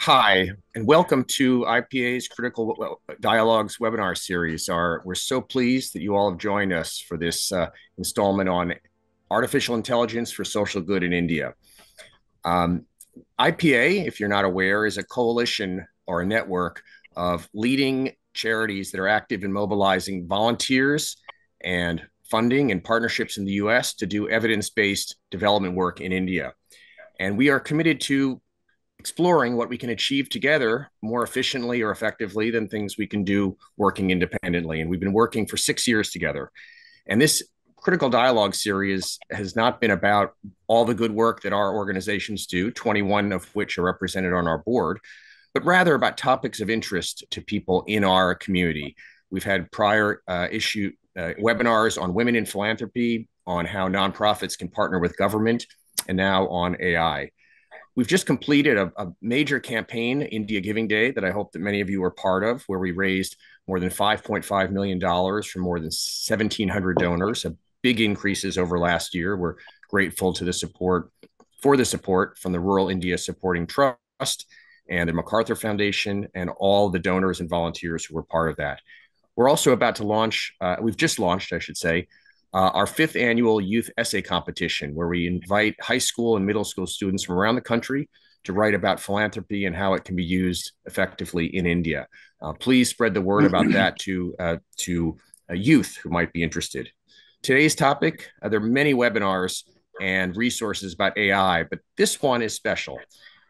Hi, and welcome to IPA's Critical Dialogues webinar series. We're so pleased that you all have joined us for this installment on artificial intelligence for social good in India. IPA, if you're not aware, is a coalition or a network of leading charities that are active in mobilizing volunteers and funding and partnerships in the US to do evidence-based development work in India. And we are committed to exploring what we can achieve together more efficiently or effectively than things we can do working independently. And we've been working for 6 years together. And this Critical Dialogue series has not been about all the good work that our organizations do, 21 of which are represented on our board, but rather about topics of interest to people in our community. We've had prior webinars on women in philanthropy, on how nonprofits can partner with government, and now on AI. We've just completed a major campaign, India Giving Day, that I hope that many of you were part of, where we raised more than $5.5 million from more than 1,700 donors, big increases over last year. We're grateful to the support from the Rural India Supporting Trust and the MacArthur Foundation and all the donors and volunteers who were part of that. We're also about to launch, we've just launched, I should say, our 5th annual youth essay competition, where we invite high school and middle school students from around the country to write about philanthropy and how it can be used effectively in India. Please spread the word about that to youth who might be interested. Today's topic, there are many webinars and resources about AI, but this one is special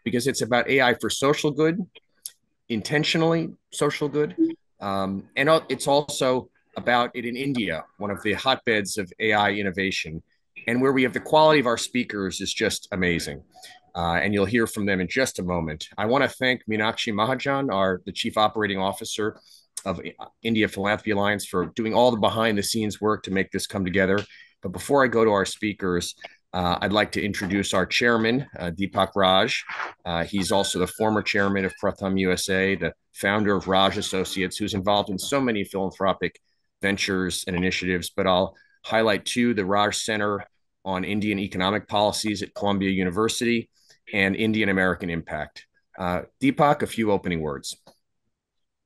because it's about AI for social good, intentionally social good, and it's also about it in India, one of the hotbeds of AI innovation, and where we have the quality of our speakers is just amazing. And you'll hear from them in just a moment. I want to thank Meenakshi Mahajan, the Chief Operating Officer of India Philanthropy Alliance, for doing all the behind the scenes work to make this come together. But before I go to our speakers, I'd like to introduce our chairman, Deepak Raj. He's also the former chairman of Pratham USA, the founder of Raj Associates, who's involved in so many philanthropic ventures and initiatives, but I'll highlight too the Raj Center on Indian Economic Policies at Columbia University and Indian American Impact. Deepak, a few opening words.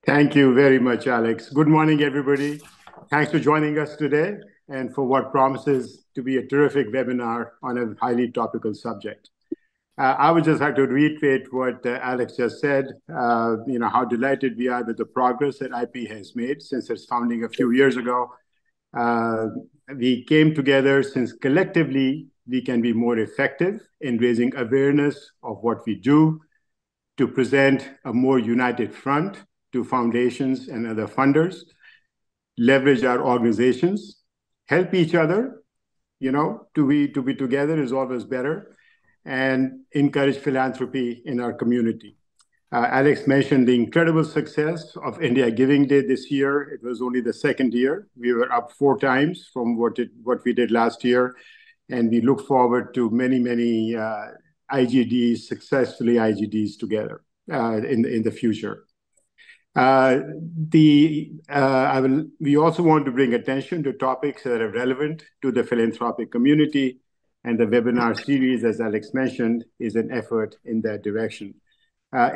Thank you very much, Alex. Good morning, everybody. Thanks for joining us today and for what promises to be a terrific webinar on a highly topical subject. I would just like to reiterate what Alex just said, how delighted we are with the progress that IP has made since its founding a few years ago. We came together since collectively we can be more effective in raising awareness of what we do to present a more united front to foundations and other funders, leverage our organizations, help each other, to be together is always better, and encourage philanthropy in our community. Alex mentioned the incredible success of India Giving Day this year. It was only the 2nd year. We were up 4 times from what we did last year, and we look forward to many successfully IGDs together in the future. We also want to bring attention to topics that are relevant to the philanthropic community, and the webinar series, as Alex mentioned, is an effort in that direction.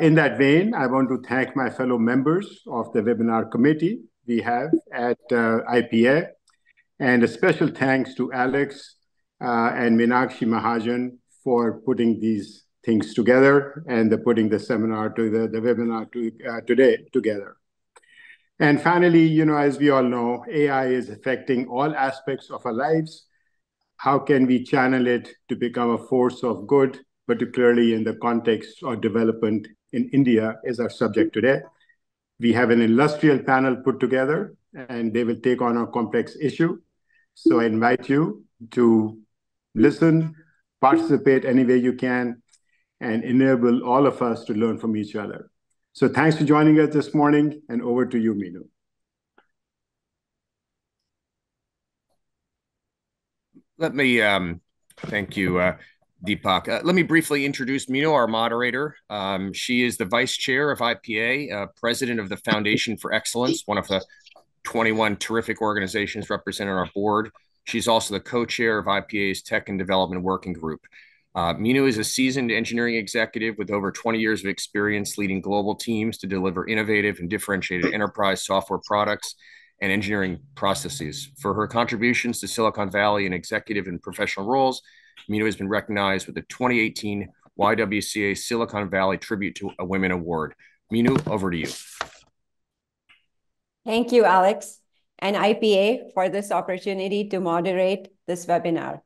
In that vein, I want to thank my fellow members of the webinar committee we have at IPA, and a special thanks to Alex and Meenakshi Mahajan for putting these things together and putting the seminar the webinar today together. And finally, as we all know, AI is affecting all aspects of our lives. How can we channel it to become a force of good, particularly in the context of development in India is our subject today. We have an illustrious panel put together, and they will take on a complex issue. So I invite you to listen, participate any way you can, and enable all of us to learn from each other. So thanks for joining us this morning, and over to you, Minoo. Let me thank you, Deepak. Let me briefly introduce Minoo, our moderator. She is the vice chair of IPA, president of the Foundation for Excellence, one of the 21 terrific organizations represented on our board. She's also the co-chair of IPA's Tech and Development Working Group. Minoo is a seasoned engineering executive with over 20 years of experience leading global teams to deliver innovative and differentiated enterprise software products and engineering processes. For her contributions to Silicon Valley in executive and professional roles, Minoo has been recognized with the 2018 YWCA Silicon Valley Tribute to a Women Award. Minoo, over to you. Thank you, Alex and IPA for this opportunity to moderate this webinar.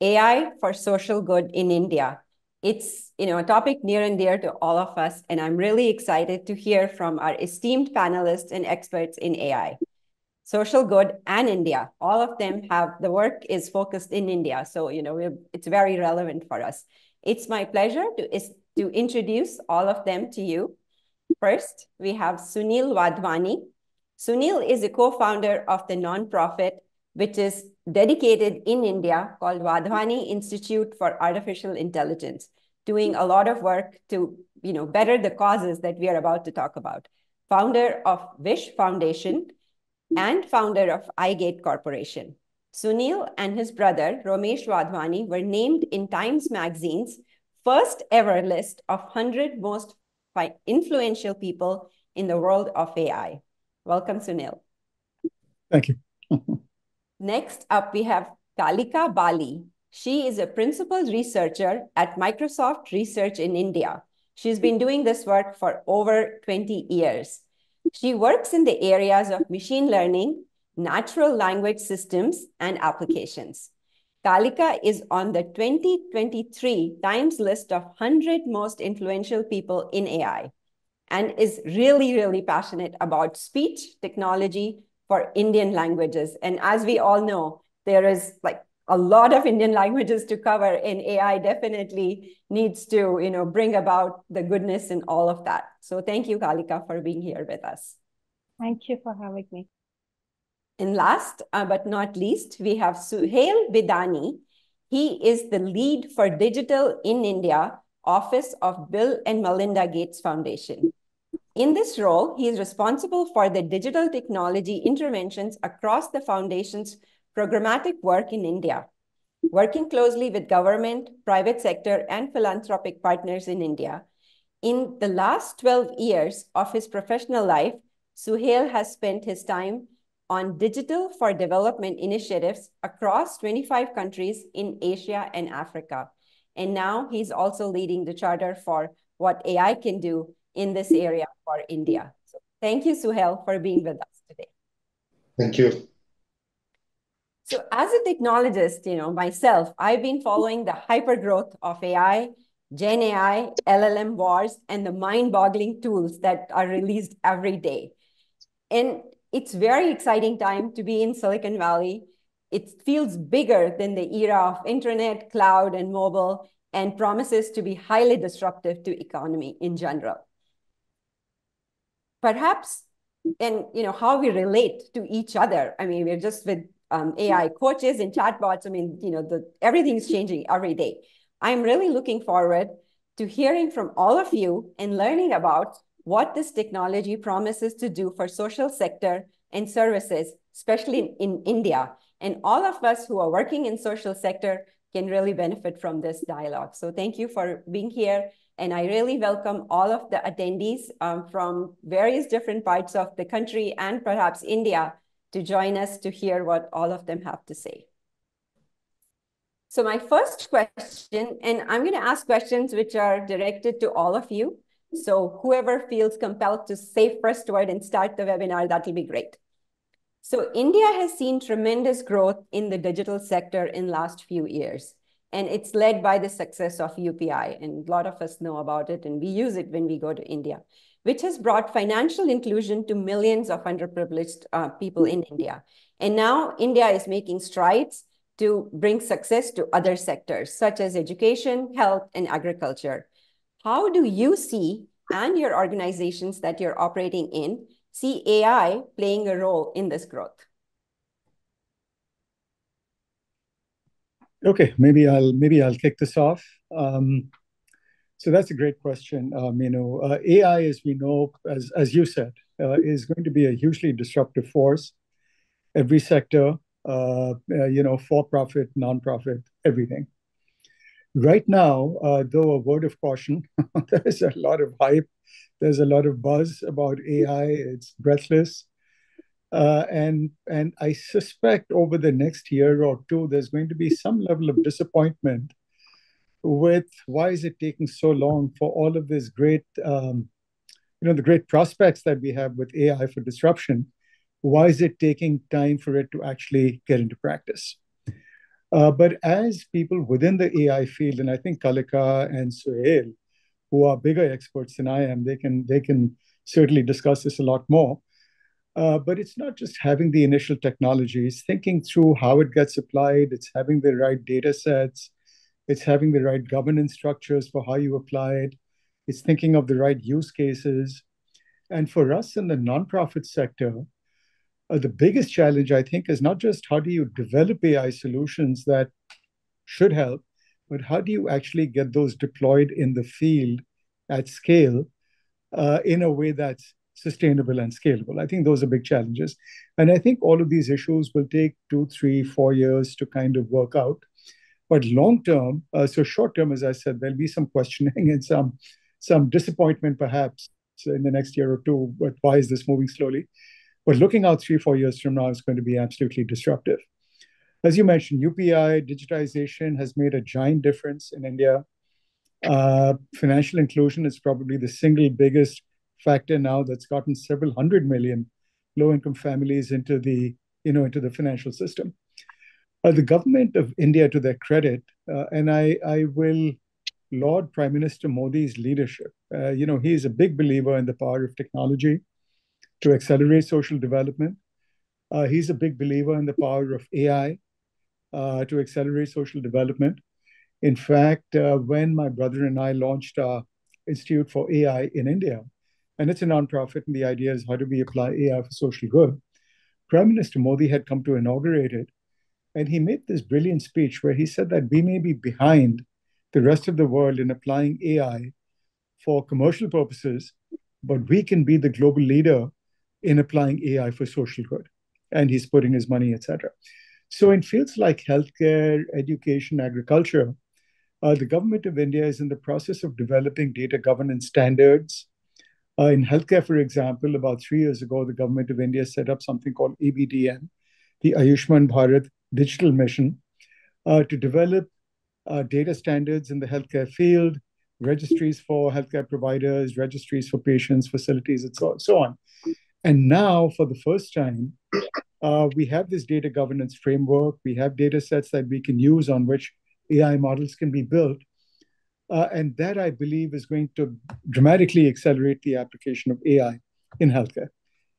AI for social good in India. It's a topic near and dear to all of us, and I'm really excited to hear from our esteemed panelists and experts in AI. Social good and India, all of them the work is focused in India, so it's very relevant for us. It's my pleasure to introduce all of them to you. First, we have Sunil Wadhwani. Sunil is a co-founder of the nonprofit which is dedicated in India called Wadhwani Institute for Artificial Intelligence, doing a lot of work to better the causes that we are about to talk about. Founder of Wish Foundation and founder of iGate Corporation. Sunil and his brother, Romesh Wadhwani, were named in Times Magazine's first ever list of 100 most influential people in the world of AI. Welcome, Sunil. Thank you. Next up, we have Kalika Bali. She is a principal researcher at Microsoft Research in India. She's been doing this work for over 20 years. She works in the areas of machine learning, natural language systems, and applications. Kalika is on the 2023 Times list of 100 most influential people in AI and is really, really passionate about speech technology for Indian languages. And as we all know, there is a lot of Indian languages to cover, and AI definitely needs to, bring about the goodness in all of that. So thank you, Kalika, for being here with us. Thank you for having me. And last but not least, we have Suhel Bidani. He is the lead for digital in India, Office of Bill and Melinda Gates Foundation. In this role, he is responsible for the digital technology interventions across the foundation's programmatic work in India, working closely with government, private sector, and philanthropic partners in India. In the last 12 years of his professional life, Suhel has spent his time on digital for development initiatives across 25 countries in Asia and Africa. And now he's also leading the charter for what AI can do in this area for India. So thank you, Suhel, for being with us today. Thank you. So as a technologist, myself, I've been following the hypergrowth of AI, Gen AI, LLM wars, and the mind-boggling tools that are released every day. And it's very exciting time to be in Silicon Valley. It feels bigger than the era of internet, cloud, and mobile, and promises to be highly disruptive to economy in general. Perhaps, and how we relate to each other. I mean, we're just with AI coaches and chatbots. I mean, everything's changing every day. I'm really looking forward to hearing from all of you and learning about what this technology promises to do for social sector and services, especially in India. And all of us who are working in social sector can really benefit from this dialogue. So thank you for being here. And I really welcome all of the attendees from various different parts of the country and perhaps India to join us to hear what all of them have to say. So my first question, and I'm going to ask questions which are directed to all of you. So whoever feels compelled to say first word and start the webinar, that'll be great. So India has seen tremendous growth in the digital sector in last few years. And it's led by the success of UPI. And a lot of us know about it, and we use it when we go to India, which has brought financial inclusion to millions of underprivileged people in India. And now India is making strides to bring success to other sectors, such as education, health, and agriculture. How do you see, and your organizations that you're operating in, see AI playing a role in this growth? Okay, maybe I'll kick this off. So that's a great question, Minoo. AI, as we know, as you said, is going to be a hugely disruptive force. Every sector, for-profit, non-profit, everything. Right now, though, a word of caution, there's a lot of hype, there's a lot of buzz about AI. It's breathless. And I suspect over the next year or two, there's going to be some level of disappointment with why is it taking so long for all of this great, the great prospects that we have with AI for disruption. Why is it taking time for it to actually get into practice? But as people within the AI field, and I think Kalika and Suhel, who are bigger experts than I am, they can certainly discuss this a lot more. But it's not just having the initial technologies, thinking through how it gets applied, it's having the right data sets, it's having the right governance structures for how you apply it, it's thinking of the right use cases. And for us in the nonprofit sector, the biggest challenge, I think, is not just how do you develop AI solutions that should help, but how do you actually get those deployed in the field at scale in a way that's sustainable and scalable? I think those are big challenges. And I think all of these issues will take 2, 3, 4 years to kind of work out. But long term, so short term, as I said, there'll be some questioning and some disappointment perhaps in the next year or two. But why is this moving slowly? But looking out 3, 4 years from now is going to be absolutely disruptive. As you mentioned, UPI digitization has made a giant difference in India. Financial inclusion is probably the single biggest factor now that's gotten several hundred million low-income families into the financial system. The government of India, to their credit, and I will laud Prime Minister Modi's leadership. He is a big believer in the power of technology to accelerate social development. He's a big believer in the power of AI to accelerate social development. In fact, when my brother and I launched our Institute for AI in India, and it's a nonprofit, and the idea is how do we apply AI for social good, Prime Minister Modi had come to inaugurate it, and he made this brilliant speech where he said that we may be behind the rest of the world in applying AI for commercial purposes, but we can be the global leader in applying AI for social good. And he's putting his money, etc. So in fields like healthcare, education, agriculture, the government of India is in the process of developing data governance standards. In healthcare, for example, about 3 years ago, the government of India set up something called ABDM, the Ayushman Bharat Digital Mission, to develop data standards in the healthcare field, registries for healthcare providers, registries for patients, facilities, and so on. And now, for the first time, we have this data governance framework. We have data sets that we can use on which AI models can be built. And that, I believe, is going to dramatically accelerate the application of AI in healthcare.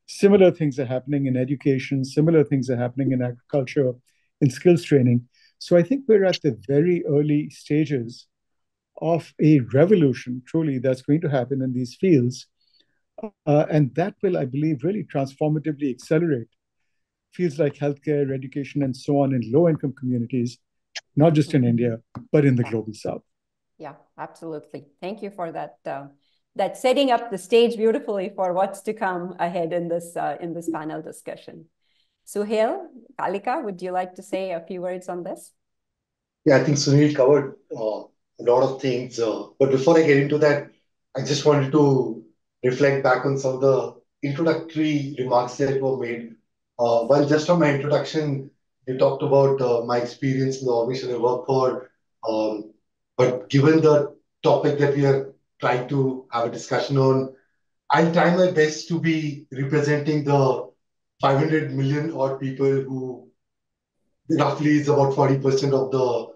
Similar things are happening in education. Similar things are happening in agriculture, in skills training. So I think we're at the very early stages of a revolution, truly, that's going to happen in these fields. And that will, I believe, really transformatively accelerate fields like healthcare, education, and so on in low-income communities, not just in India, but in the global South. Yeah, absolutely. Thank you for that. That setting up the stage beautifully for what's to come ahead in this panel discussion. Suhel, Kalika, would you like to say a few words on this? Yeah, I think Sunil covered a lot of things. But before I get into that, I just wanted to reflect back on some of the introductory remarks that were made. Well, just on my introduction, you talked about my experience in the organization I work for. But given the topic that we are trying to have a discussion on, I'll try my best to be representing the 500 million odd people who roughly is about 40% of the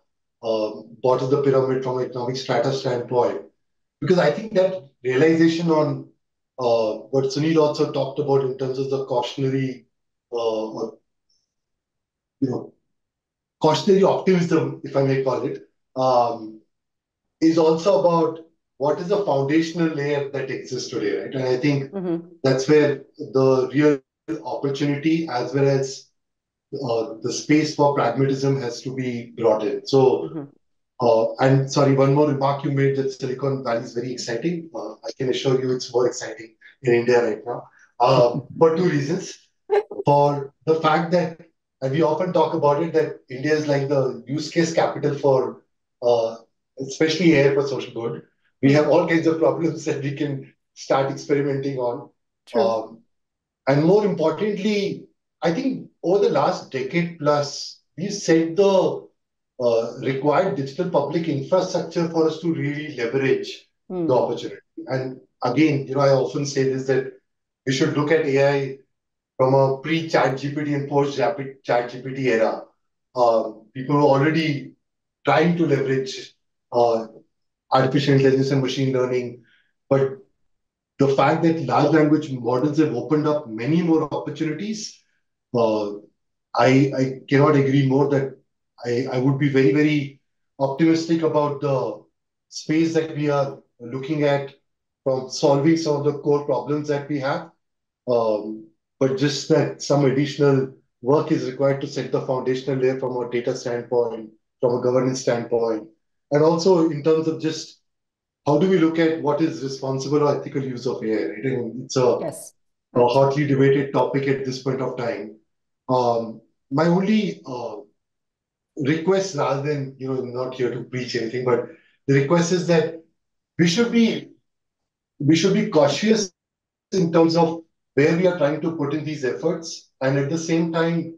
bottom of the pyramid from an economic strata standpoint. Because I think that realization on what Sunil also talked about in terms of the cautionary, or, cautionary optimism, if I may call it, is also about what is the foundational layer that exists today, right? And I think that's where the real opportunity as well as the space for pragmatism has to be brought in. So, and sorry, one more remark you made that Silicon Valley is very exciting. I can assure you it's more exciting in India right now for two reasons. For the fact that, and we often talk about it, that India is like the use case capital for especially AI for social good. We have all kinds of problems that we can start experimenting on. True. And more importantly, I think over the last decade plus, we've set the required digital public infrastructure for us to really leverage the opportunity. And again, I often say this, that we should look at AI from a pre-chat GPT and post-chat GPT era. People are already trying to leverage artificial intelligence and machine learning, but the fact that large language models have opened up many more opportunities, uh, I cannot agree more that I would be very, very optimistic about the space that we are looking at from solving some of the core problems that we have. But just that some additional work is required to set the foundational layer from a data standpoint, from a governance standpoint, and also in terms of just how do we look at what is responsible or ethical use of AI, right? And it's Yes. a hotly debated topic at this point of time. My only request, rather than, not here to preach anything, but the request is that we should be cautious in terms of where we are trying to put in these efforts, and at the same time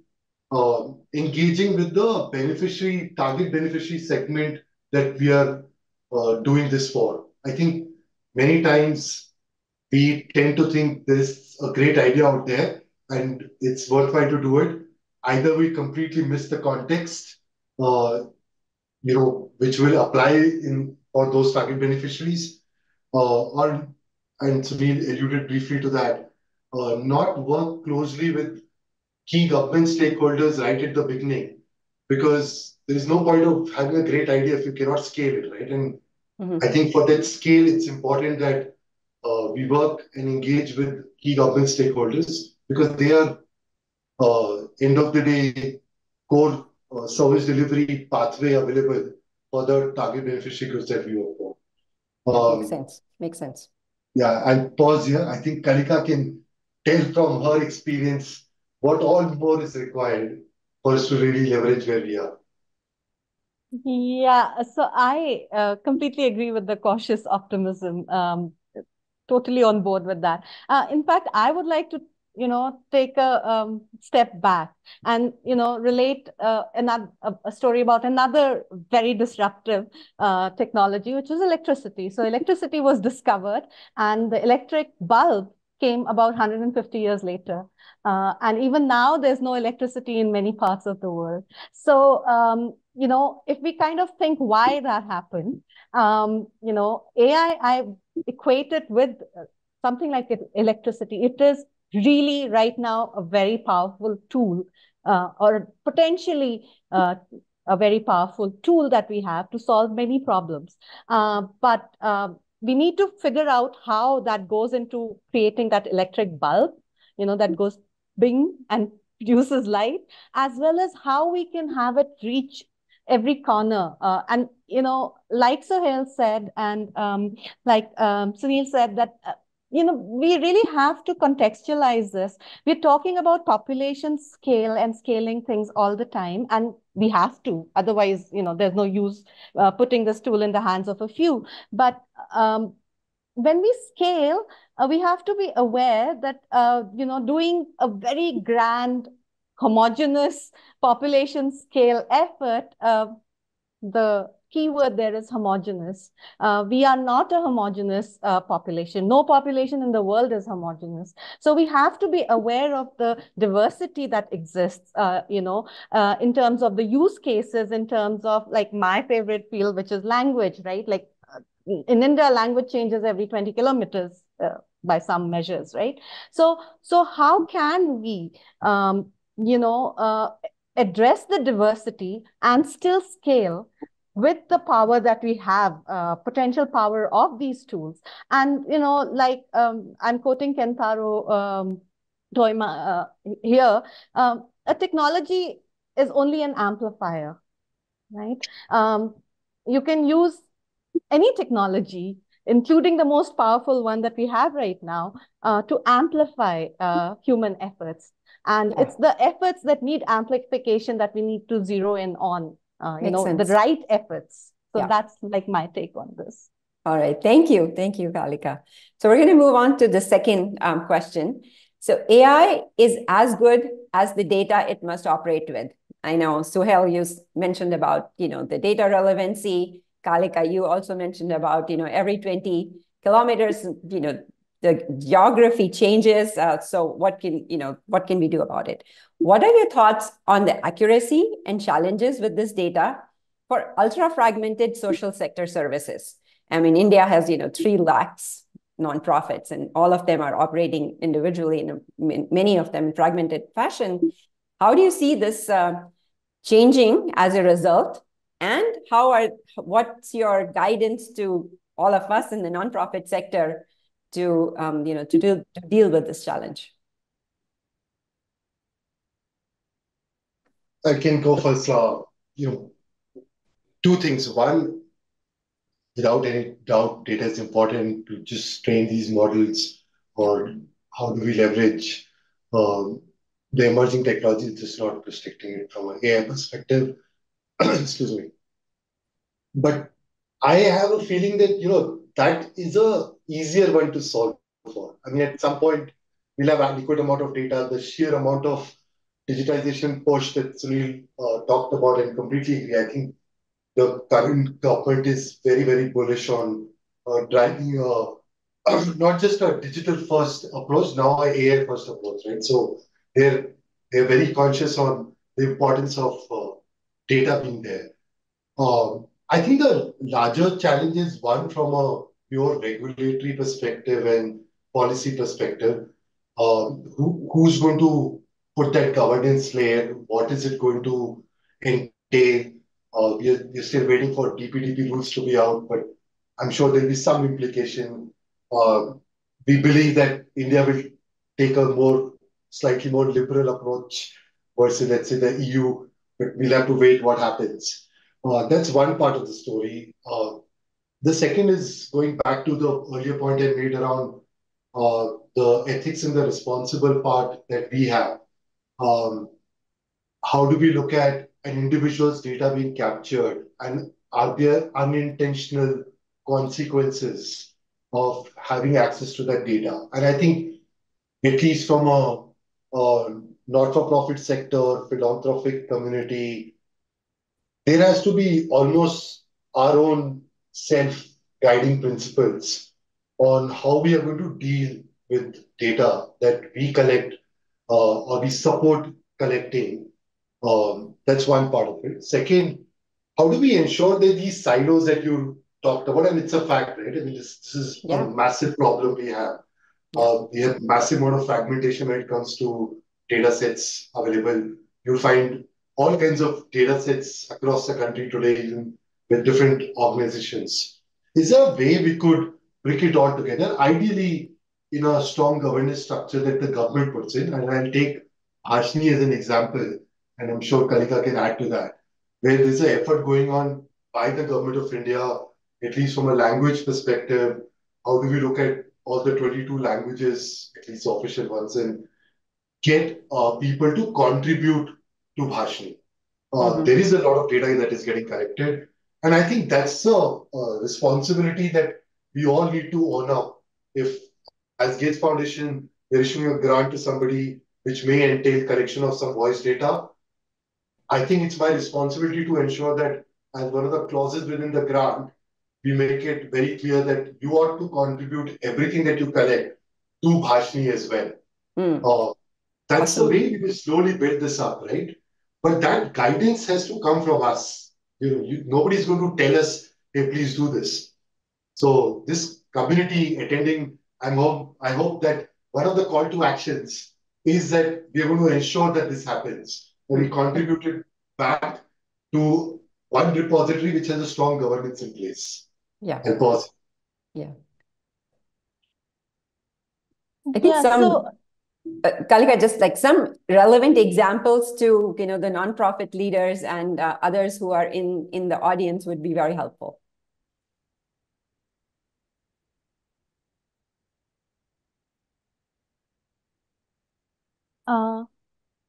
engaging with the target beneficiary segment that we are doing this for. I think many times we tend to think there is a great idea out there and it's worthwhile to do it. Either we completely miss the context, uh, which will apply in for those target beneficiaries, or, and Sunil alluded briefly to that, not work closely with key government stakeholders right at the beginning, because there is no point of having a great idea if you cannot scale it, right? And I think for that scale, it's important that we work and engage with key government stakeholders, because they are, end of the day, core service delivery pathway available for the target beneficiary groups that we work for. Makes sense. Makes sense. Yeah, I'll pause here. I think Kalika can tell from her experience what all more is required for us to really leverage where we are. Yeah, so I completely agree with the cautious optimism. Totally on board with that. In fact, I would like to, take a step back and, relate a story about another very disruptive technology, which is electricity. So electricity was discovered, and the electric bulb came about 150 years later. And even now, there's no electricity in many parts of the world. So, if we kind of think why that happened, AI, I equate it with something like electricity. It is really right now a very powerful tool, or potentially a very powerful tool that we have to solve many problems. But we need to figure out how that goes into creating that electric bulb, that goes bing and produces light, as well as how we can have it reach every corner. And, like Suhel said, and like Sunil said, that, we really have to contextualize this. We're talking about population scale and scaling things all the time, and we have to. Otherwise, there's no use putting this tool in the hands of a few. But when we scale, we have to be aware that, doing a very grand, homogeneous population scale effort, the keyword there is homogeneous. We are not a homogeneous population. No population in the world is homogeneous. So we have to be aware of the diversity that exists, in terms of the use cases, in terms of, like, my favorite field, which is language, right? Like, in India, language changes every 20 kilometers by some measures, right? So how can we, address the diversity and still scale with the power that we have, potential power of these tools? And, like, I'm quoting Kentaro Toyama here, a technology is only an amplifier, right? You can use any technology, including the most powerful one that we have right now, to amplify human efforts. And it's the efforts that need amplification that we need to zero in on, the right efforts. So that's like my take on this. All right. Thank you. Thank you, Kalika. So we're going to move on to the second question. So AI is as good as the data it must operate with. I know, Suhel, you mentioned about, the data relevancy. Kalika, you also mentioned about, every 20 kilometers, the geography changes. So what can we do about it? What are your thoughts on the accuracy and challenges with this data for ultra-fragmented social sector services? I mean, India has, 3 lakhs nonprofits, and all of them are operating individually, many of them in fragmented fashion. How do you see this changing as a result? And what's your guidance to all of us in the nonprofit sector to deal with this challenge? I can go first. Two things. One, without any doubt, data is important to just train these models, or how do we leverage the emerging technology, just not restricting it from an AI perspective. Excuse me. But I have a feeling that, that is a easier one to solve for. I mean, at some point, we'll have adequate amount of data. The sheer amount of digitization push that Sunil talked about, and completely agree. I think the current government is very, very bullish on driving not just a digital first approach, now an AI first approach, right? So they're very conscious on the importance of data being there. I think the larger challenge is one from a pure regulatory perspective and policy perspective. Who's going to put that governance layer? What is it going to entail? We're still waiting for DPDP rules to be out, but I'm sure there'll be some implication. We believe that India will take a slightly more liberal approach versus, let's say, the EU, but we'll have to wait what happens. That's one part of the story. The second is going back to the earlier point I made around the ethics and the responsible part that we have. How do we look at an individual's data being captured, and are there unintentional consequences of having access to that data? And I think, at least from a not-for-profit sector, philanthropic community, there has to be almost our own self-guiding principles on how we are going to deal with data that we collect or we support collecting. That's one part of it. Second, how do we ensure that these silos that you talked about, and it's a fact, right? I mean, this is a massive problem we have. We have massive amount of fragmentation when it comes to data sets available. You'll find all kinds of data sets across the country today, even with different organizations. Is there a way we could bring it all together? Ideally, in a strong governance structure that the government puts in, and I'll take Ashni as an example, and I'm sure Kalika can add to that, where there's an effort going on by the government of India, at least from a language perspective. How do we look at all the 22 languages, at least official ones, and get people to contribute to Bhashni? There is a lot of data that is getting collected. And I think that's a responsibility that we all need to own up. If, as Gates Foundation, we're issuing a grant to somebody which may entail collection of some voice data, I think it's my responsibility to ensure that, as one of the clauses within the grant, we make it very clear that you ought to contribute everything that you collect to Bhashni as well. That's the way we will slowly build this up, right? But that guidance has to come from us. Nobody's going to tell us, hey, please do this. So this community attending, I hope that one of the call to actions is that we are going to ensure that this happens. And we contribute it back to one repository which has a strong governance in place. And pause. I think Kalika, just like some relevant examples to the nonprofit leaders and others who are in the audience would be very helpful.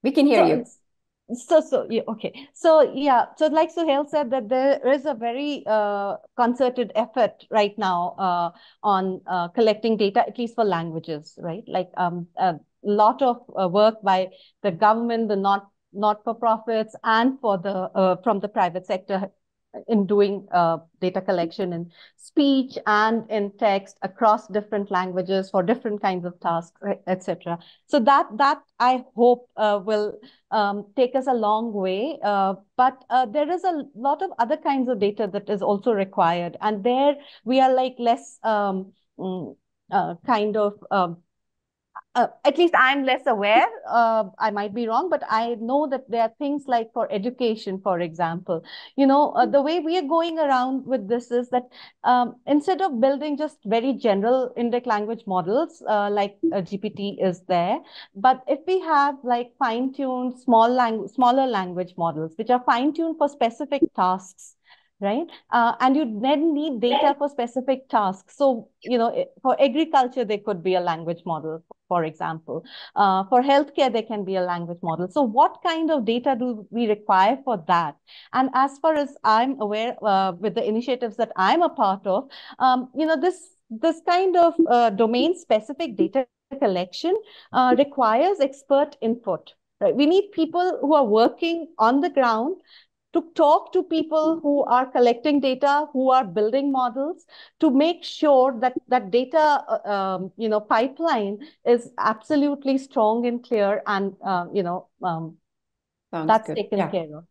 We can hear you. Okay. So like Suhel said, that there is a very concerted effort right now on collecting data, at least for languages, right? Like a lot of work by the government, the not-for-profits, and for the from the private sector in doing data collection in speech and in text across different languages for different kinds of tasks, etc. So that I hope will take us a long way. But there is a lot of other kinds of data that is also required. And there we are like less kind of at least I'm less aware. I might be wrong, but I know that there are things like for education, for example. The way we are going around with this is that instead of building just very general index language models like GPT is there, but if we have like fine-tuned smaller language models, which are fine-tuned for specific tasks, right? And you then need data for specific tasks. So, for agriculture, there could be a language model, for example. For healthcare, there can be a language model. So what kind of data do we require for that? And as far as I'm aware, with the initiatives that I'm a part of, this kind of domain-specific data collection requires expert input. Right? We need people who are working on the ground to talk to people who are collecting data, who are building models, to make sure that that data, pipeline is absolutely strong and clear, and that's good. taken care of.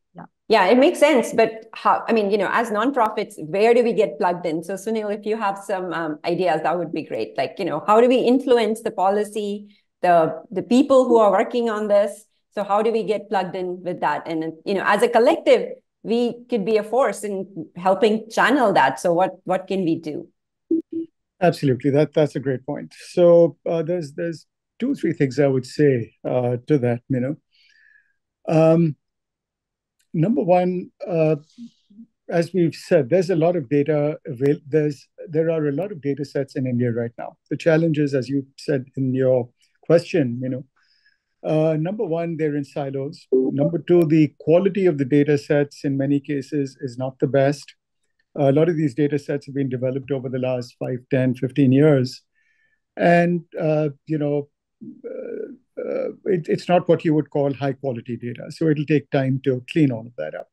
Yeah, it makes sense. But how? I mean, as nonprofits, where do we get plugged in? So, Sunil, if you have some ideas, that would be great. Like, how do we influence the policy, the people who are working on this? So how do we get plugged in with that? And, as a collective, we could be a force in helping channel that. So what can we do? Absolutely. That's a great point. So there's 2-3 things I would say to that, Number one, as we've said, there's a lot of data there are a lot of data sets in India right now. The challenge is, as you said in your question, number one, they're in silos. Number two, the quality of the data sets in many cases is not the best. A lot of these data sets have been developed over the last 5, 10, 15 years. And, it's not what you would call high quality data. So it'll take time to clean all of that up.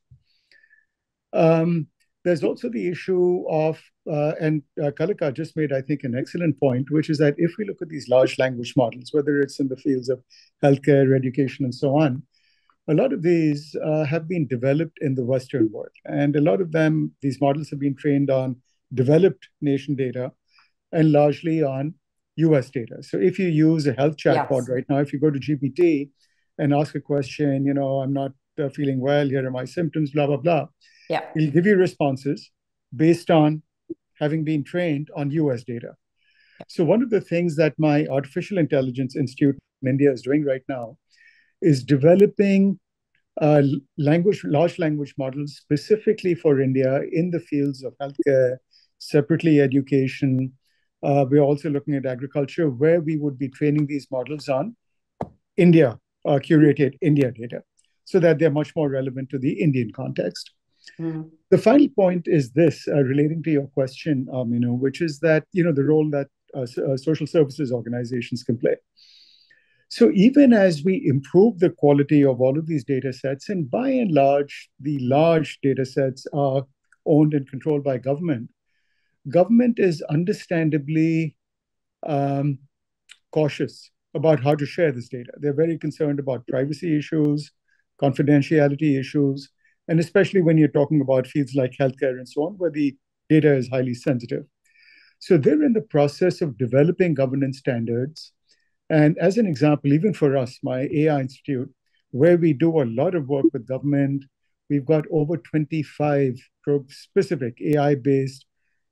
There's also the issue of, and Kalika just made, I think, an excellent point, which is that if we look at these large language models, whether it's in the fields of healthcare, education, and so on, a lot of these have been developed in the Western world. And a lot of them, these models have been trained on developed nation data and largely on US data. So if you use a health chatbot right now, if you go to GPT and ask a question, I'm not feeling well, here are my symptoms, blah, blah, blah. Yeah. It'll give you responses based on having been trained on US data. So one of the things that my Artificial Intelligence Institute in India is doing right now is developing large language models specifically for India in the fields of healthcare, separately education. We're also looking at agriculture, where we would be training these models on India, curated India data, so that they're much more relevant to the Indian context. Mm-hmm. The final point is this, relating to your question, which is that, the role that social services organizations can play. So even as we improve the quality of all of these data sets, and by and large, the large data sets are owned and controlled by government is understandably cautious about how to share this data. They're very concerned about privacy issues, confidentiality issues, and especially when you're talking about fields like healthcare and so on, where the data is highly sensitive. So they're in the process of developing governance standards. And as an example, even for us, my AI Institute, where we do a lot of work with government, we've got over 25 specific AI-based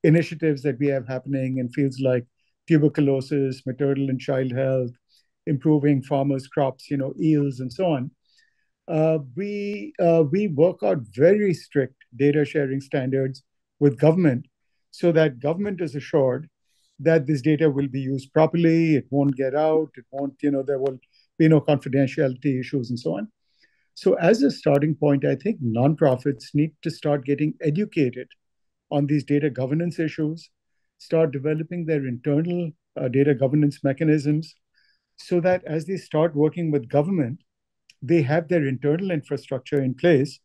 initiatives that we have happening in fields like tuberculosis, maternal and child health, improving farmers' crops, yields, and so on. We work out very strict data sharing standards with government, so that government is assured that this data will be used properly, it won't get out, it won't, there will be no confidentiality issues and so on. So as a starting point, I think nonprofits need to start getting educated on these data governance issues, start developing their internal data governance mechanisms, so that as they start working with government, they have their internal infrastructure in place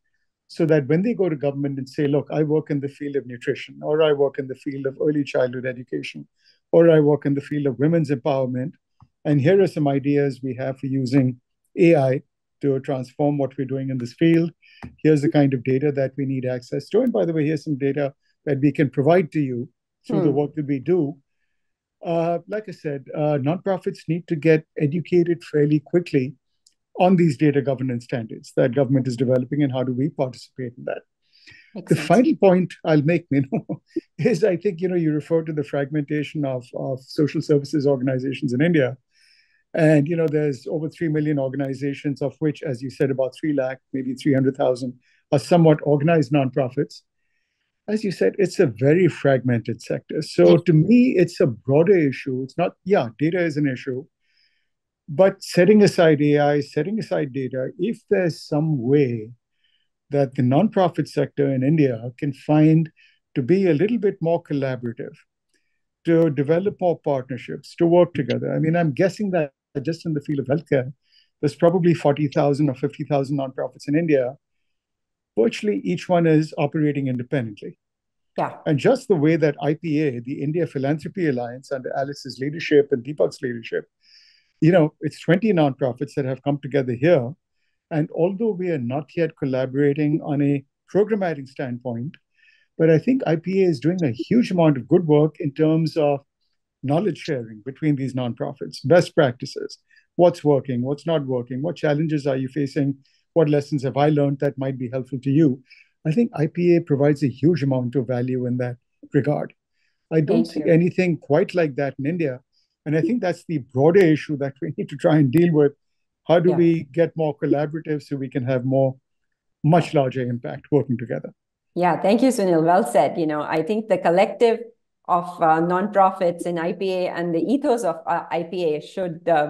so that when they go to government and say, look, I work in the field of nutrition, or I work in the field of early childhood education, or I work in the field of women's empowerment, and here are some ideas we have for using AI to transform what we're doing in this field. Here's the kind of data that we need access to. And by the way, here's some data that we can provide to you through the work that we do. Like I said, nonprofits need to get educated fairly quickly on these data governance standards that government is developing and how do we participate in that. The final point I'll make, is I think, you refer to the fragmentation of social services organizations in India. And, there's over 3 million organizations, of which, as you said, about 3 lakh, maybe 300,000 are somewhat organized nonprofits. As you said, it's a very fragmented sector. So to me, it's a broader issue. It's not, data is an issue. But setting aside AI, setting aside data, if there's some way that the nonprofit sector in India can find to be a little bit more collaborative, to develop more partnerships, to work together. I mean, I'm guessing that just in the field of healthcare, there's probably 40,000 or 50,000 nonprofits in India. Virtually each one is operating independently. Yeah. And just the way that IPA, the India Philanthropy Alliance, under Alex's leadership and Deepak's leadership, it's 20 nonprofits that have come together here. And although we are not yet collaborating on a programmatic standpoint, but I think IPA is doing a huge amount of good work in terms of knowledge sharing between these nonprofits, best practices, what's working, what's not working, what challenges are you facing, what lessons have I learned that might be helpful to you. I think IPA provides a huge amount of value in that regard. I don't see anything quite like that in India. And I think that's the broader issue that we need to try and deal with. How do we get more collaborative so we can have much larger impact working together? Yeah, thank you, Sunil. Well said. I think the collective of nonprofits in IPA and the ethos of IPA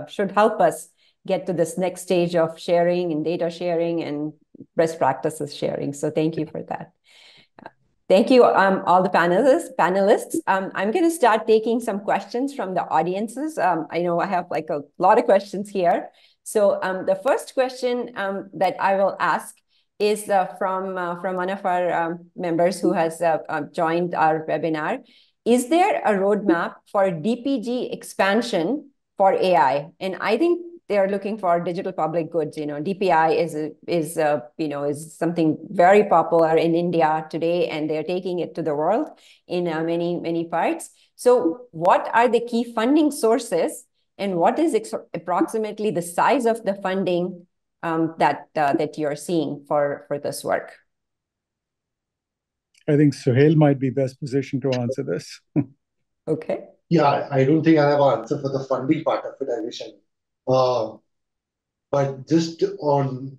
should help us get to this next stage of sharing and data sharing and best practices sharing. So thank you for that. Thank you, all the panelists. I'm going to start taking some questions from the audiences. I know I have like a lot of questions here. So the first question that I will ask is from one of our members who has joined our webinar. Is there a roadmap for DPG expansion for AI? And I think they are looking for digital public goods. DPI is something very popular in India today, and they're taking it to the world in many parts. So what are the key funding sources, and what is approximately the size of the funding that you're seeing for this work? I think Suhel might be best positioned to answer this. Okay. Yeah, I don't think I have an answer for the funding part of it, I wish I knew. But just on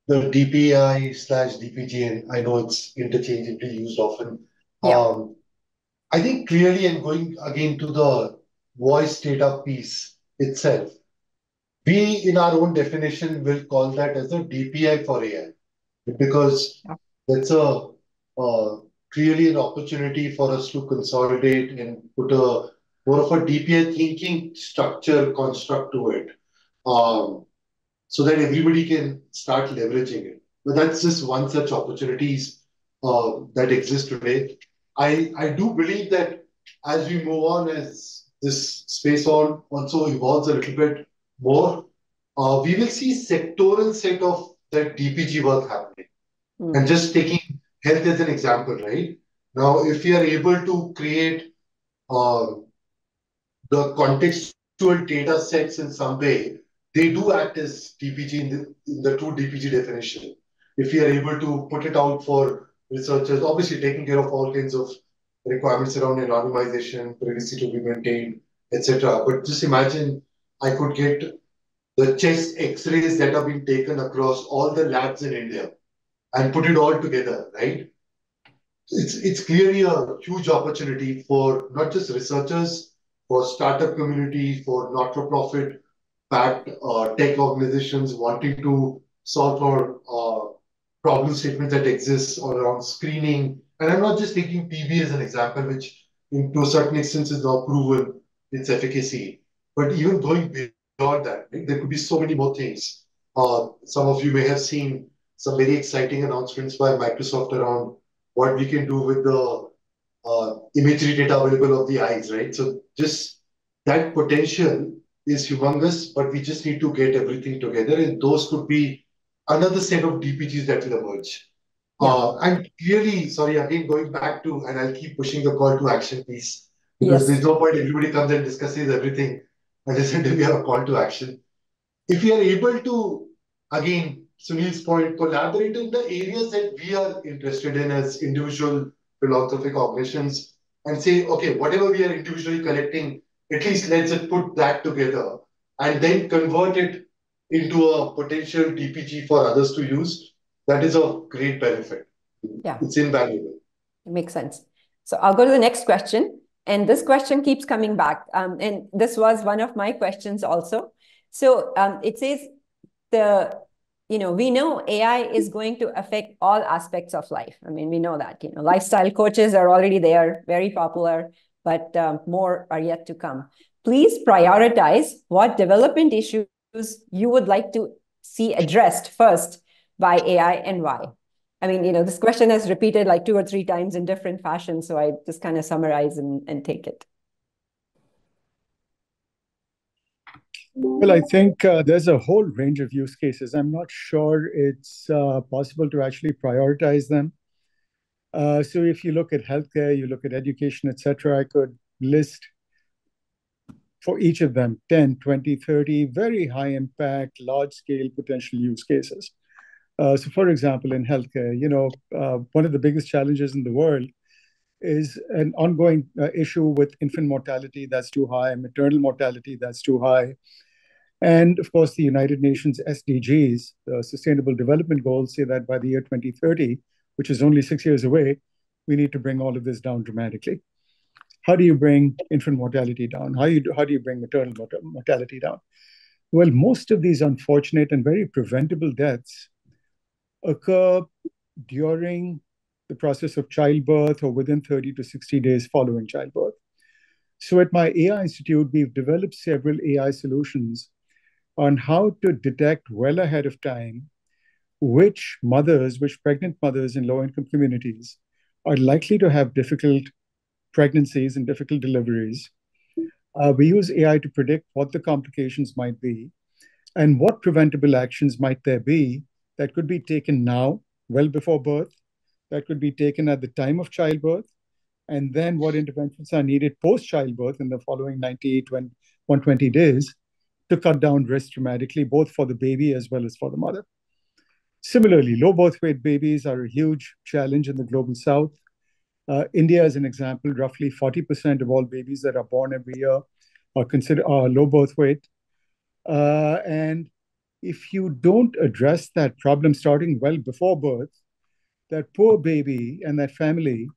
the DPI/DPG, and I know it's interchangeably used often. I think clearly, and going again to the voice data piece itself, we in our own definition will call that as a DPI for AI, because that's clearly an opportunity for us to consolidate and put a more of a DPI thinking structure construct to it. So that everybody can start leveraging it. But that's just one such opportunities that exist today. I do believe that as we move on, as this space also evolves a little bit more, we will see sectoral set of that DPG work happening. And just taking health as an example, right? Now, if we are able to create the contextual data sets in some way, they do act as DPG in the true DPG definition. If we are able to put it out for researchers, obviously taking care of all kinds of requirements around anonymization, privacy to be maintained, etc. But just imagine I could get the chest X-rays that have been taken across all the labs in India and put it all together, right? It's clearly a huge opportunity for not just researchers, for startup community, for not-for-profit backed tech organizations wanting to solve for problem statements that exist around screening. And I'm not just taking TB as an example, which to a certain extent is now proven its efficacy. But even going beyond that, right, there could be so many more things. Some of you may have seen some very exciting announcements by Microsoft around what we can do with the imagery data available of the eyes, right? So just that potential is humongous, but we just need to get everything together, and those could be another set of DPGs that will emerge. And clearly, sorry, again, going back to, and I'll keep pushing the call to action piece, because there's no point everybody comes and discusses everything unless until we have a call to action. If we are able to, again, Sunil's point, collaborate in the areas that we are interested in as individual philanthropic organizations and say, okay, whatever we are individually collecting, at least let's put that together and then convert it into a potential DPG for others to use. That is of great benefit. Yeah. It's invaluable. It makes sense. So I'll go to the next question. And this question keeps coming back. And this was one of my questions also. So it says, we know AI is going to affect all aspects of life. I mean, we know that, lifestyle coaches are already there, very popular, but more are yet to come. Please prioritize what development issues you would like to see addressed first by AI and why. I mean, this question has repeated like 2 or 3 times in different fashions. So I just kind of summarize and take it. Well, I think there's a whole range of use cases. I'm not sure it's possible to actually prioritize them. So if you look at healthcare, you look at education, etc., I could list for each of them 10, 20, 30 very high impact, large scale potential use cases. So for example, in healthcare, one of the biggest challenges in the world is an ongoing issue with infant mortality that's too high, maternal mortality that's too high. And of course, the United Nations SDGs, the Sustainable Development Goals, say that by the year 2030, which is only 6 years away, we need to bring all of this down dramatically. How do you bring infant mortality down? How do you bring maternal mortality down? Well, most of these unfortunate and very preventable deaths occur during the process of childbirth or within 30 to 60 days following childbirth. So at my AI Institute, we've developed several AI solutions on how to detect well ahead of time which pregnant mothers in low-income communities are likely to have difficult pregnancies and difficult deliveries. We use AI to predict what the complications might be and what preventable actions might there be that could be taken now, well before birth, that could be taken at the time of childbirth, and then what interventions are needed post-childbirth in the following 90, 120 days to cut down risk dramatically, both for the baby as well as for the mother. Similarly, low birth weight babies are a huge challenge in the global south. India, as an example, roughly 40% of all babies that are born every year are low birth weight. And if you don't address that problem starting well before birth, that poor baby and that family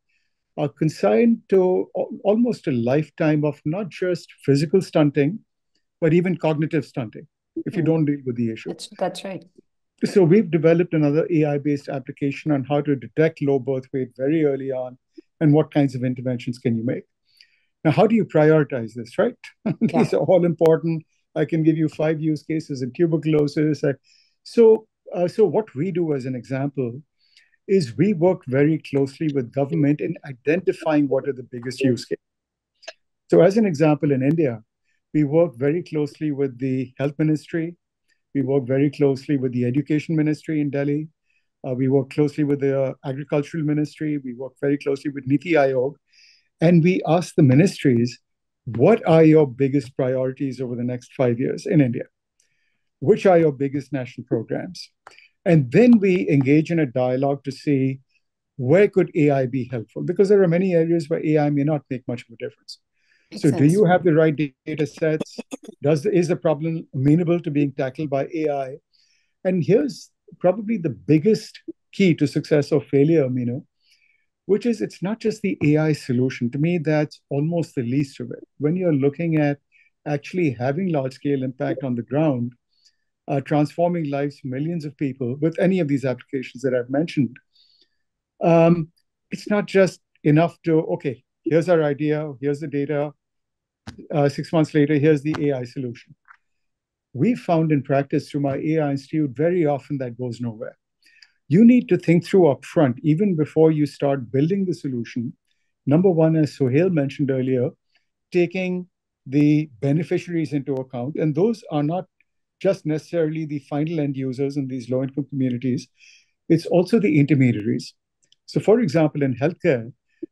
are consigned to almost a lifetime of not just physical stunting, but even cognitive stunting if you don't deal with the issue. That's right. So we've developed another AI-based application on how to detect low birth weight very early on and what kinds of interventions can you make. Now, how do you prioritize this, right? These are all important. I can give you 5 use cases in tuberculosis. So what we do as an example is we work very closely with government in identifying what are the biggest use cases. So as an example, in India, we work very closely with the health ministry. We work very closely with the education ministry in Delhi. We work closely with the agricultural ministry. We work very closely with Niti Aayog. And we ask the ministries, what are your biggest priorities over the next 5 years in India? Which are your biggest national programs? And then we engage in a dialogue to see where could AI be helpful? Because there are many areas where AI may not make much of a difference. So do you have the right data sets? Is the problem amenable to being tackled by AI? And here's probably the biggest key to success or failure, Minoo, which is it's not just the AI solution. To me, that's almost the least of it. When you're looking at actually having large-scale impact on the ground, transforming lives of millions of people with any of these applications that I've mentioned. It's not just enough to, okay, here's our idea, here's the data. 6 months later, here's the AI solution. We found in practice through my AI Institute very often that goes nowhere. You need to think through upfront, even before you start building the solution. Number one, as Suhel mentioned earlier, taking the beneficiaries into account. And those are not just necessarily the final end users in these low-income communities. It's also the intermediaries. So for example, in healthcare,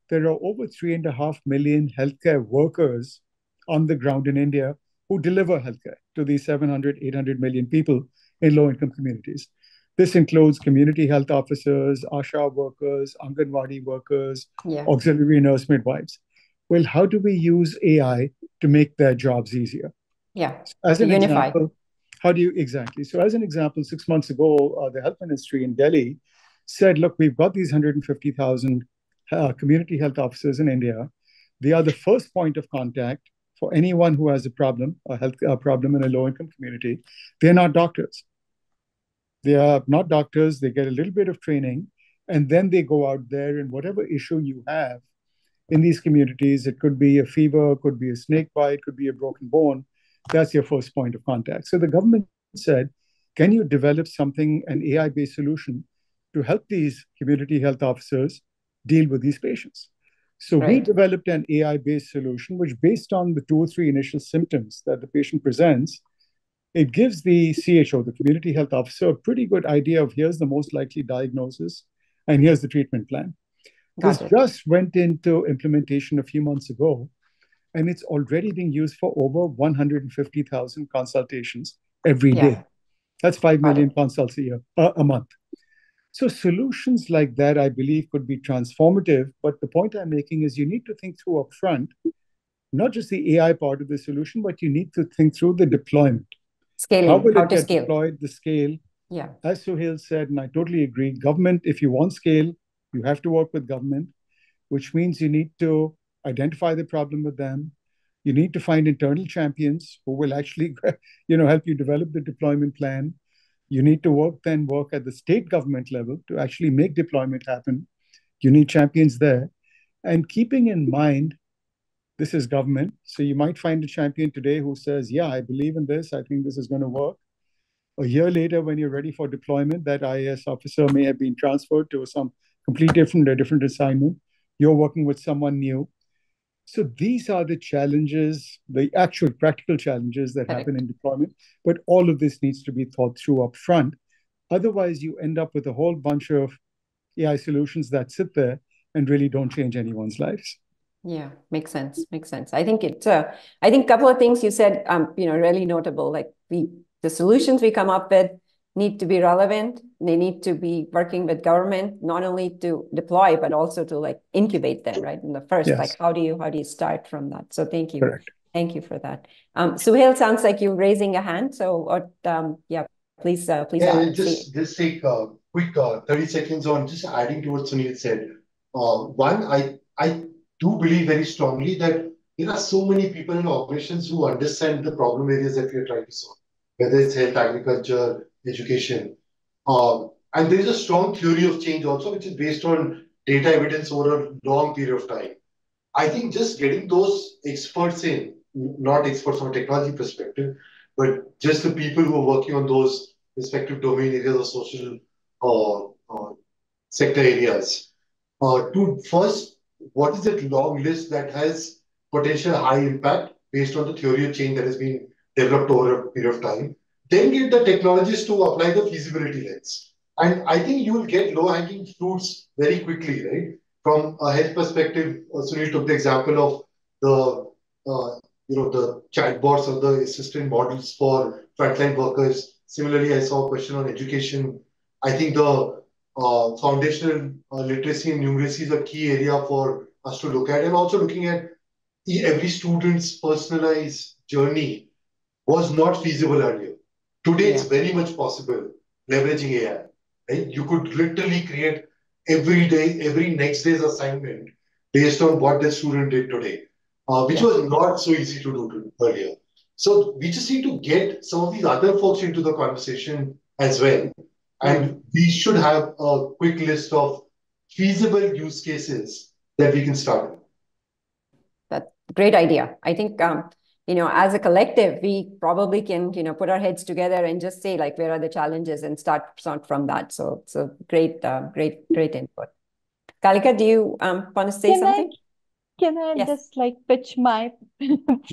there are over 3.5 million healthcare workers on the ground in India who deliver healthcare to these 700, 800 million people in low-income communities. This includes community health officers, ASHA workers, Anganwadi workers, auxiliary nurse midwives. Well, how do we use AI to make their jobs easier? As an example, how do you exactly? So as an example, 6 months ago, the health ministry in Delhi said, look, we've got these 150,000 community health officers in India. They are the first point of contact for anyone who has a problem, a health problem in a low-income community. They're not doctors. They are not doctors. They get a little bit of training, and then they go out there, and whatever issue you have in these communities, it could be a fever, could be a snake bite, could be a broken bone. That's your first point of contact. So the government said, can you develop something, an AI-based solution to help these community health officers deal with these patients? So we developed an AI-based solution, which based on the 2 or 3 initial symptoms that the patient presents, it gives the CHO, the community health officer, a pretty good idea of here's the most likely diagnosis and here's the treatment plan. This just went into implementation a few months ago, and it's already being used for over 150,000 consultations every day. That's 5 million consults a month. So solutions like that, I believe, could be transformative. But the point I'm making is you need to think through upfront, not just the AI part of the solution, but you need to think through the deployment. Scaling, how will it get deployed, the scale? Yeah. As Suhel said, and I totally agree, government, if you want scale, you have to work with government, which means you need to identify the problem with them. You need to find internal champions who will actually help you develop the deployment plan. You need to work at the state government level to actually make deployment happen. You need champions there. And keeping in mind, this is government. So you might find a champion today who says, yeah, I believe in this. I think this is going to work. A year later, when you're ready for deployment, that IAS officer may have been transferred to some complete different assignment. You're working with someone new. So these are the challenges, the actual practical challenges that happen in deployment. But all of this needs to be thought through up front. Otherwise, you end up with a whole bunch of AI solutions that sit there and really don't change anyone's lives. Yeah, makes sense. Makes sense. I think I think a couple of things you said, really notable. Like the solutions we come up with need to be relevant. They need to be working with government, not only to deploy, but also to incubate them, right? In the first, how do you start from that? So thank you. Correct. Thank you for that. Suhel, sounds like you're raising a hand. So please just take a quick 30 seconds on just adding to what Sunil said. One, I do believe very strongly that there are so many people in organizations who understand the problem areas that we are trying to solve, whether it's health, agriculture, education. And there is a strong theory of change also, which is based on data evidence over a long period of time. I think just getting those experts in, not experts from a technology perspective, but just the people who are working on those respective domain areas or social sector areas, to first, what is that long list that has potential high impact based on the theory of change that has been developed over a period of time? Then get the technologists to apply the feasibility lens. And I think you will get low-hanging fruits very quickly, right? From a health perspective, Sunil took the example of the chatbots or the assistant models for frontline workers. Similarly, I saw a question on education. I think the foundational literacy and numeracy is a key area for us to look at, and also looking at every student's personalized journey was not feasible earlier. Today, it's very much possible leveraging AI. Right? You could literally create every next day's assignment based on what the student did today, which was not so easy to do earlier. So we just need to get some of these other folks into the conversation as well. And we should have a quick list of feasible use cases that we can start with. That's a great idea. I think, as a collective, we probably can, put our heads together and just say, like, where are the challenges and start from that. So great input. Kalika, do you want to say something? Can I Yes. just pitch my?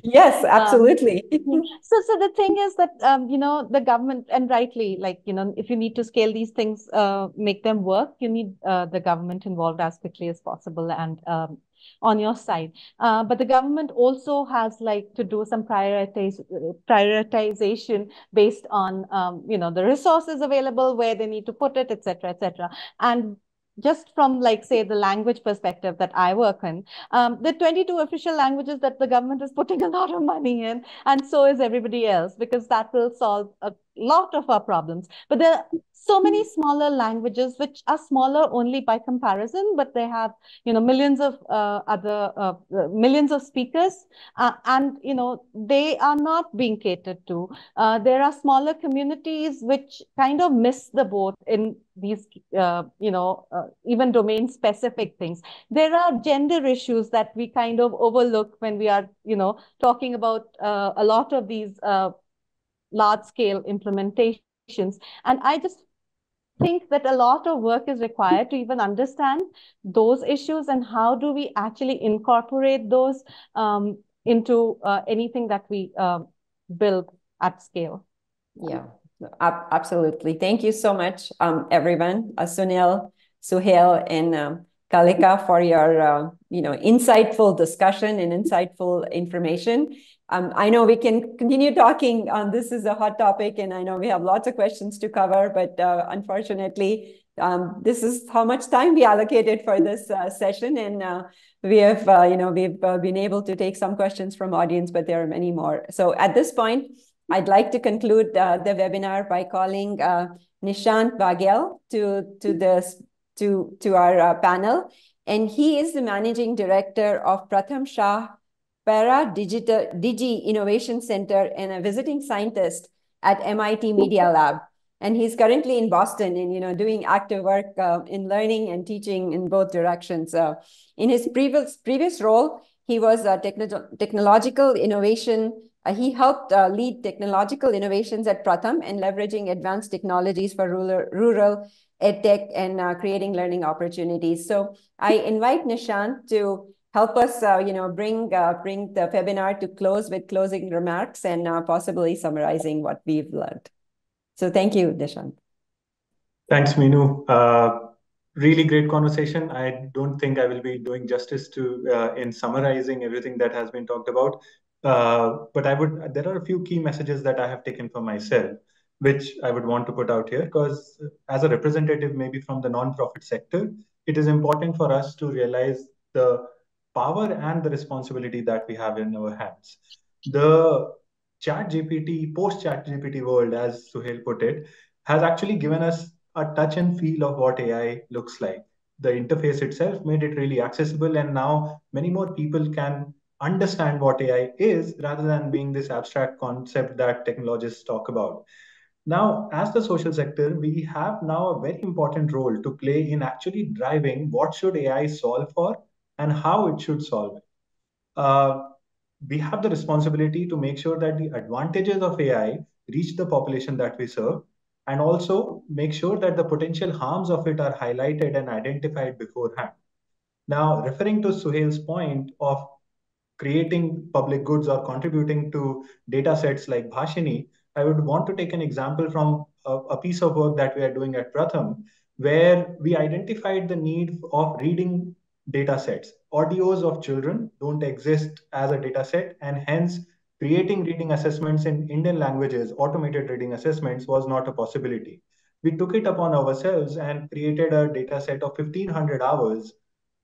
Yes, absolutely. So the thing is that, the government, and rightly, if you need to scale these things, make them work, you need the government involved as quickly as possible and on your side. But the government also has to do some prioritization based on, the resources available, where they need to put it, et cetera, et cetera. And just from say the language perspective that I work in, the 22 official languages that the government is putting a lot of money in, and so is everybody else, because that will solve a lot of our problems. But there are so many smaller languages which are smaller only by comparison, but they have millions of millions of speakers, and they are not being catered to. There are smaller communities which kind of miss the boat in these even domain specific things. There are gender issues that we kind of overlook when we are talking about a lot of these large scale implementations. And I just think that a lot of work is required to even understand those issues, and how do we actually incorporate those into anything that we build at scale. Yeah, absolutely. Thank you so much, everyone, Sunil, Suhel, and Kalika, for your insightful discussion and insightful information. I know we can continue talking. This is a hot topic, and I know we have lots of questions to cover, but unfortunately, this is how much time we allocated for this session, and we have, we've been able to take some questions from audience, but there are many more. So at this point, I'd like to conclude the webinar by calling Nishant Baghel to our panel, and he is the managing director of Pratham Shah PraDigi Innovation Center and a visiting scientist at MIT Media Lab. And he's currently in Boston and doing active work in learning and teaching in both directions. In his previous role, he was a technological innovation. He helped lead technological innovations at Pratham and leveraging advanced technologies for rural edtech and creating learning opportunities. So I invite Nishant to help us, bring the webinar to close with closing remarks and possibly summarizing what we've learned. So thank you, Nishant. Thanks, Minoo. Really great conversation. I don't think I will be doing justice to in summarizing everything that has been talked about. But there are a few key messages that I have taken for myself, which I would want to put out here, because as a representative, maybe from the non-profit sector, it is important for us to realize the power and the responsibility that we have in our hands. The post-Chat GPT world, as Suhel put it, has actually given us a touch and feel of what AI looks like. The interface itself made it really accessible, and now many more people can understand what AI is, rather than being this abstract concept that technologists talk about. Now, as the social sector, we have now a very important role to play in actually driving what should AI solve for and how it should solve it. We have the responsibility to make sure that the advantages of AI reach the population that we serve, and also make sure that the potential harms of it are highlighted and identified beforehand. Now, referring to Suhail's point of creating public goods or contributing to data sets like Bhashini, I would want to take an example from a piece of work that we are doing at Pratham, where we identified the need of reading data sets. Audios of children don't exist as a data set, and hence creating reading assessments in Indian languages, automated reading assessments, was not a possibility. We took it upon ourselves and created a data set of 1,500 hours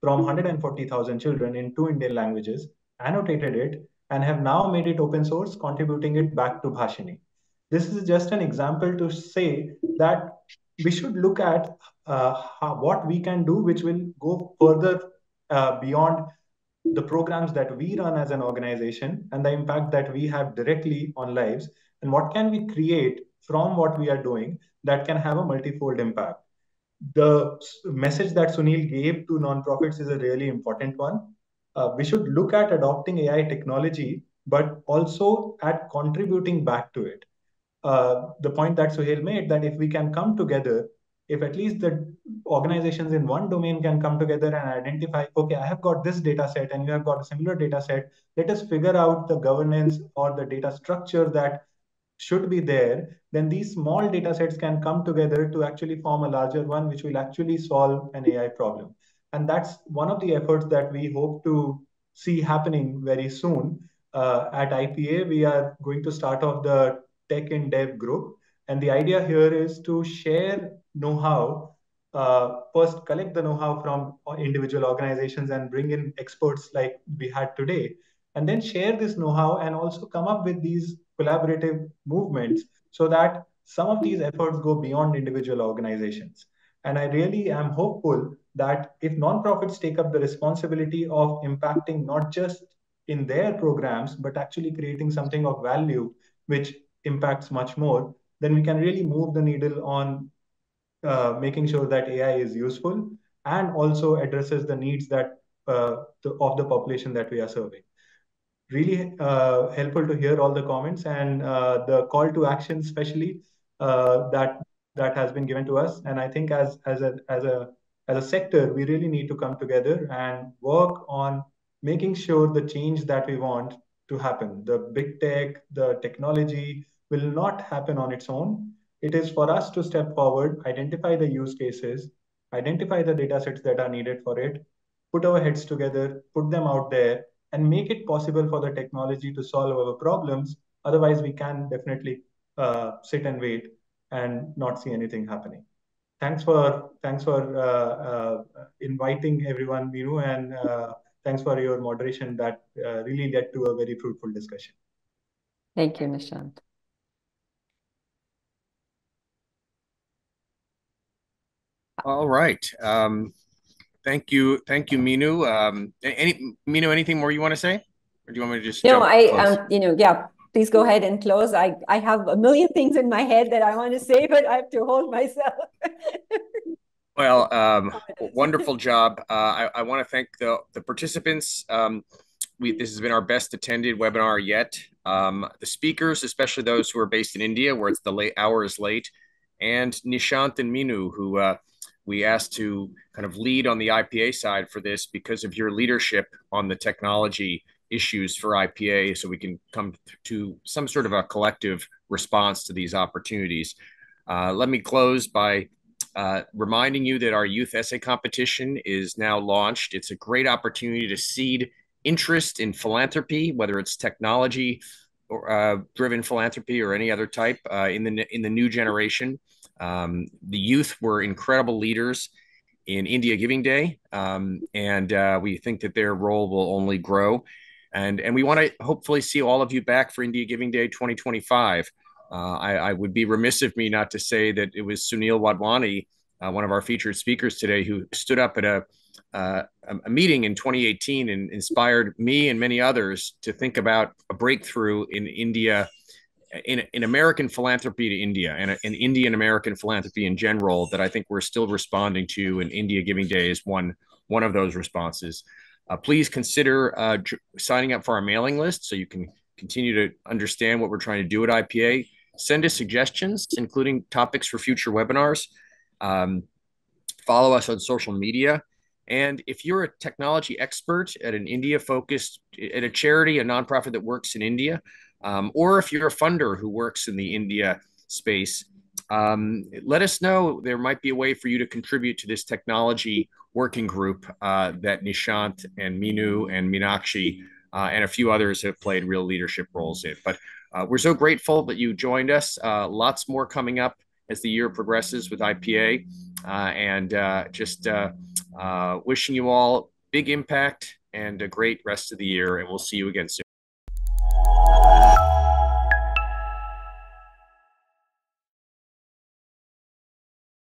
from 140,000 children in 2 Indian languages, annotated it, and have now made it open source, contributing it back to Bhashini. This is just an example to say that we should look at what we can do, which will go further beyond the programs that we run as an organization and the impact that we have directly on lives, and what can we create from what we are doing that can have a multifold impact. The message that Sunil gave to nonprofits is a really important one. We should look at adopting AI technology, but also at contributing back to it. The point that Suhel made, that if we can come together, if at least the organizations in one domain can come together and identify, okay, I have got this data set and you have got a similar data set, let us figure out the governance or the data structure that should be there, then these small data sets can come together to actually form a larger one, which will actually solve an AI problem. And that's one of the efforts that we hope to see happening very soon. At IPA, we are going to start off the tech and dev group. And the idea here is to share know-how, first collect the know-how from individual organizations and bring in experts like we had today, and then share this know-how and also come up with these collaborative movements so that some of these efforts go beyond individual organizations. And I really am hopeful that if nonprofits take up the responsibility of impacting not just in their programs, but actually creating something of value, which impacts much more, then we can really move the needle on making sure that AI is useful and also addresses the needs that of the population that we are serving. Really helpful to hear all the comments and the call to action, especially that has been given to us. And I think as a sector, we really need to come together and work on making sure the change that we want to happen. The big tech, the technology will not happen on its own. It is for us to step forward, identify the use cases, identify the data sets that are needed for it, put our heads together, put them out there, and make it possible for the technology to solve our problems. Otherwise, we can definitely sit and wait and not see anything happening. Thanks for inviting everyone, Minoo, and thanks for your moderation. That really led to a very fruitful discussion. Thank you, Nishant. All right. Thank you, Minoo. Minoo, anything more you want to say, or do you want me to just no? Yeah. Please go ahead and close. I have a million things in my head that I want to say, but I have to hold myself. Well, wonderful job. I want to thank the participants. This has been our best attended webinar yet. The speakers, especially those who are based in India, where it's the late hours late, and Nishant and Minoo, who we asked to kind of lead on the IPA side for this because of your leadership on the technology issues for IPA, so we can come to some sort of a collective response to these opportunities. Let me close by reminding you that our youth essay competition is now launched. It's a great opportunity to seed interest in philanthropy, whether it's technology or driven philanthropy or any other type in the new generation. The youth were incredible leaders in India Giving Day, and we think that their role will only grow. And we want to hopefully see all of you back for India Giving Day 2025. I would be remiss of me not to say that it was Sunil Wadhwani, one of our featured speakers today, who stood up at a meeting in 2018 and inspired me and many others to think about a breakthrough in India, in American philanthropy to India, and in Indian American philanthropy in general, that I think we're still responding to, and India Giving Day is one of those responses. Please consider signing up for our mailing list so you can continue to understand what we're trying to do at IPA. Send us suggestions, including topics for future webinars. Follow us on social media. And if you're a technology expert at an India-focused, at a charity, a nonprofit that works in India, or if you're a funder who works in the India space, let us know. There might be a way for you to contribute to this technology working group that Nishant and Minoo and Meenakshi and a few others have played real leadership roles in. But we're so grateful that you joined us. Lots more coming up as the year progresses with IPA, and just wishing you all big impact and a great rest of the year, and we'll see you again soon.